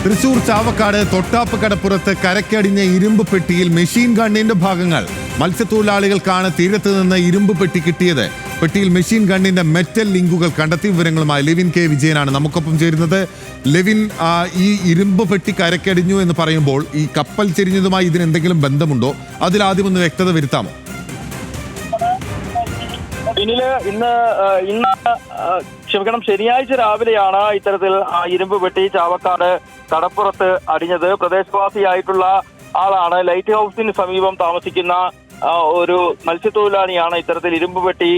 തൃശൂർ ചാവക്കാട് തൊട്ടാപ്പ് കടപ്പുറത്ത് കരക്കടിഞ്ഞ ഇരുമ്പ് പെട്ടിയിൽ മെഷീൻ ഗണ്ണിന്റെ ഭാഗങ്ങൾ. മത്സ്യത്തൊഴിലാളികൾക്കാണ് തീരത്ത് നിന്ന് ഇരുമ്പ് പെട്ടി കിട്ടിയത്. പെട്ടിയിൽ മെഷീൻ ഗണ്ണിന്റെ മെറ്റൽ ലിങ്കുകൾ കണ്ടെത്തി. വിവരങ്ങളുമായി ലെവിൻ കെ വിജയനാണ് നമുക്കൊപ്പം ചേരുന്നത്. ലെവിൻ, ഈ ഇരുമ്പ് പെട്ടി കരക്കടിഞ്ഞു എന്ന് പറയുമ്പോൾ ഈ കപ്പൽ ചെരിഞ്ഞതുമായി ഇതിന് എന്തെങ്കിലും ബന്ധമുണ്ടോ? അതിലാദ്യം ഒന്ന് വ്യക്തത വരുത്താമോ? ശനിയാഴ്ച രാവിലെയാണ് ഇത്തരത്തിൽ ഇരുമ്പ് പെട്ടി ചാവക്കാട് കടപ്പുറത്ത് അടിഞ്ഞത്. പ്രദേശവാസിയായിട്ടുള്ള ആളാണ്. ലൈറ്റ് ഹൗസിന് സമീപം താമസിക്കുന്ന ഒരു മത്സ്യത്തൊഴിലാളിയാണ് ഇത്തരത്തിൽ ഇരുമ്പ് പെട്ടി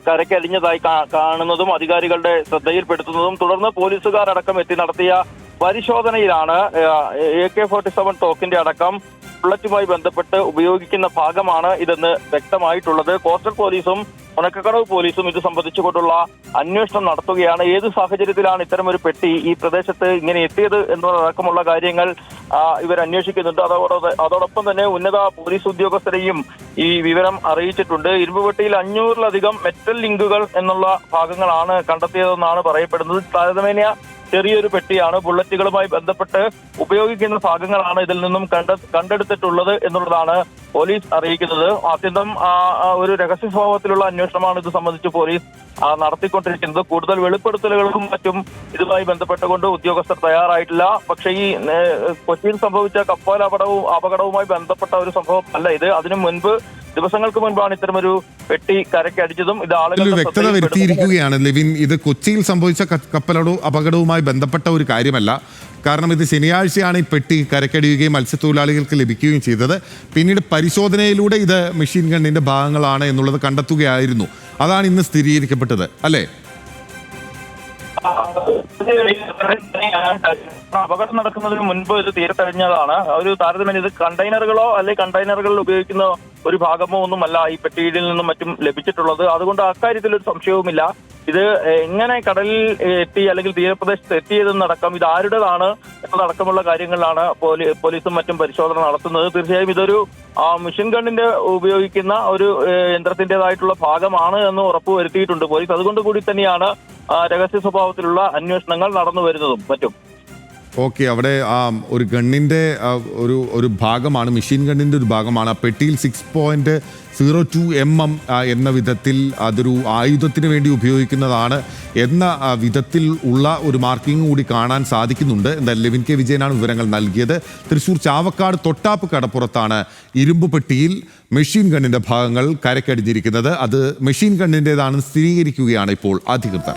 കരക്കടിഞ്ഞതായി കാണുന്നതും അധികാരികളുടെ ശ്രദ്ധയിൽപ്പെടുത്തുന്നതും. തുടർന്ന് പോലീസുകാരടക്കം എത്തി നടത്തിയ പരിശോധനയിലാണ് AK-47 തോക്കിന്റെ അടക്കം ബുള്ളറ്റുമായി ബന്ധപ്പെട്ട് ഉപയോഗിക്കുന്ന ഭാഗമാണ് ഇതെന്ന് വ്യക്തമായിട്ടുള്ളത്. കോസ്റ്റൽ പോലീസും ഉണക്കക്കടവ് പോലീസും ഇത് സംബന്ധിച്ചുകൊണ്ടുള്ള അന്വേഷണം നടത്തുകയാണ്. ഏത് സാഹചര്യത്തിലാണ് ഇത്തരമൊരു പെട്ടി ഈ പ്രദേശത്ത് ഇങ്ങനെ എത്തിയത് എന്നതടക്കമുള്ള കാര്യങ്ങൾ ഇവർ അന്വേഷിക്കുന്നുണ്ട്. അതോടൊപ്പം തന്നെ ഉന്നത പോലീസ് ഉദ്യോഗസ്ഥരെയും ഈ വിവരം അറിയിച്ചിട്ടുണ്ട്. ഇരുമ്പ് പെട്ടിയിൽ 500-ലധികം മെറ്റൽ ലിങ്കുകൾ എന്നുള്ള ഭാഗങ്ങളാണ് കണ്ടെത്തിയതെന്നാണ് പറയപ്പെടുന്നത്. താരതമ്യേന ചെറിയൊരു പെട്ടിയാണ്. ബുള്ളറ്റുകളുമായി ബന്ധപ്പെട്ട് ഉപയോഗിക്കുന്ന ഭാഗങ്ങളാണ് ഇതിൽ നിന്നും കണ്ടെടുത്തിട്ടുള്ളത് എന്നുള്ളതാണ് പോലീസ് അറിയിക്കുന്നത്. അത്യന്തം ഒരു രഹസ്യ സ്വഭാവത്തിലുള്ള അന്വേഷണമാണ് ഇത് സംബന്ധിച്ച് പോലീസ് നടത്തിക്കൊണ്ടിരിക്കുന്നത്. കൂടുതൽ വെളിപ്പെടുത്തലുകൾക്കും മറ്റും ഇതുമായി ബന്ധപ്പെട്ടുകൊണ്ട് ഉദ്യോഗസ്ഥർ തയ്യാറായിട്ടില്ല. പക്ഷേ ഈ കൊച്ചിയിൽ സംഭവിച്ച കപ്പൽ അപകടവുമായി ബന്ധപ്പെട്ട ഒരു സംഭവം അല്ല ഇത്. അതിനു മുൻപ് ദിവസങ്ങൾക്ക് മുൻപാണ് ഇത്തരമൊരു പെട്ടി കരക്കടിച്ചതും ഇത് ആളുകൾ വ്യക്തത വരുത്തിയിരിക്കുകയാണ്. ലെവിൻ, ഇത് കൊച്ചിയിൽ സംഭവിച്ച അപകടവുമായി ബന്ധപ്പെട്ട ഒരു കാര്യമല്ല. കാരണം ഇത് ശനിയാഴ്ചയാണ് ഈ പെട്ടി കരക്കടിയുകയും മത്സ്യത്തൊഴിലാളികൾക്ക് ലഭിക്കുകയും ചെയ്തത്. പിന്നീട് പരിശോധനയിലൂടെ ഇത് മെഷീൻ ഗണ്ണിന്റെ ഭാഗങ്ങളാണ് എന്നുള്ളത് കണ്ടെത്തുകയായിരുന്നു. അതാണ് ഇന്ന് സ്ഥിരീകരിക്കപ്പെട്ടത്, അല്ലേ? അപകടം നടക്കുന്നതിന് മുൻപ് ഇത് തീരത്തഴിഞ്ഞതാണ്. ഒരു താരതമ്യം ഇത് കണ്ടെയ്നറുകളോ അല്ലെങ്കിൽ കണ്ടെയ്നറുകളിൽ ഉപയോഗിക്കുന്ന ഒരു ഭാഗമോ ഒന്നുമല്ല ഈ പെട്ടിയിൽ നിന്നും മറ്റും ലഭിച്ചിട്ടുള്ളത്. അതുകൊണ്ട് അക്കാര്യത്തിൽ ഒരു സംശയവുമില്ല. ഇത് എങ്ങനെ കടലിൽ എത്തി അല്ലെങ്കിൽ തീരപ്രദേശത്ത് എത്തിയതെന്നടക്കം ഇത് ആരുടേതാണ് എന്നതടക്കമുള്ള കാര്യങ്ങളിലാണ് പോലീസും മറ്റും പരിശോധന നടത്തുന്നത്. തീർച്ചയായും ഇതൊരു മെഷീൻ ഗണ്ണിന്റെ ഉപയോഗിക്കുന്ന ഒരു യന്ത്രത്തിൻ്റെതായിട്ടുള്ള ഭാഗമാണ് എന്ന് ഉറപ്പുവരുത്തിയിട്ടുണ്ട് പോലീസ്. അതുകൊണ്ട് കൂടി തന്നെയാണ് രഹസ്യ സ്വഭാവത്തിലുള്ള അന്വേഷണങ്ങൾ നടന്നു വരുന്നതും മറ്റും. ഓക്കെ, അവിടെ ഒരു ഗണ്ണിന്റെ ഒരു ഭാഗമാണ്, മെഷീൻ ഗണ്ണിന്റെ ഒരു ഭാഗമാണ്. ആ പെട്ടിയിൽ 6.02 mm എന്ന വിധത്തിൽ അതൊരു ആയുധത്തിന് വേണ്ടി ഉപയോഗിക്കുന്നതാണ് എന്ന വിധത്തിൽ ഉള്ള ഒരു മാർക്കിംഗ് കൂടി കാണാൻ സാധിക്കുന്നുണ്ട്. എന്തായാലും ലെവിൻ കെ വിജയനാണ് വിവരങ്ങൾ നൽകിയത്. തൃശൂർ ചാവക്കാട് തൊട്ടാപ്പ് കടപ്പുറത്താണ് ഇരുമ്പ് പെട്ടിയിൽ മെഷീൻ ഗണ്ണിന്റെ ഭാഗങ്ങൾ കരക്കടിഞ്ഞിരിക്കുന്നത്. അത് മെഷീൻ ഗണ്ണിൻ്റെതാണെന്ന് സ്ഥിരീകരിക്കുകയാണ് ഇപ്പോൾ അധികൃതർ.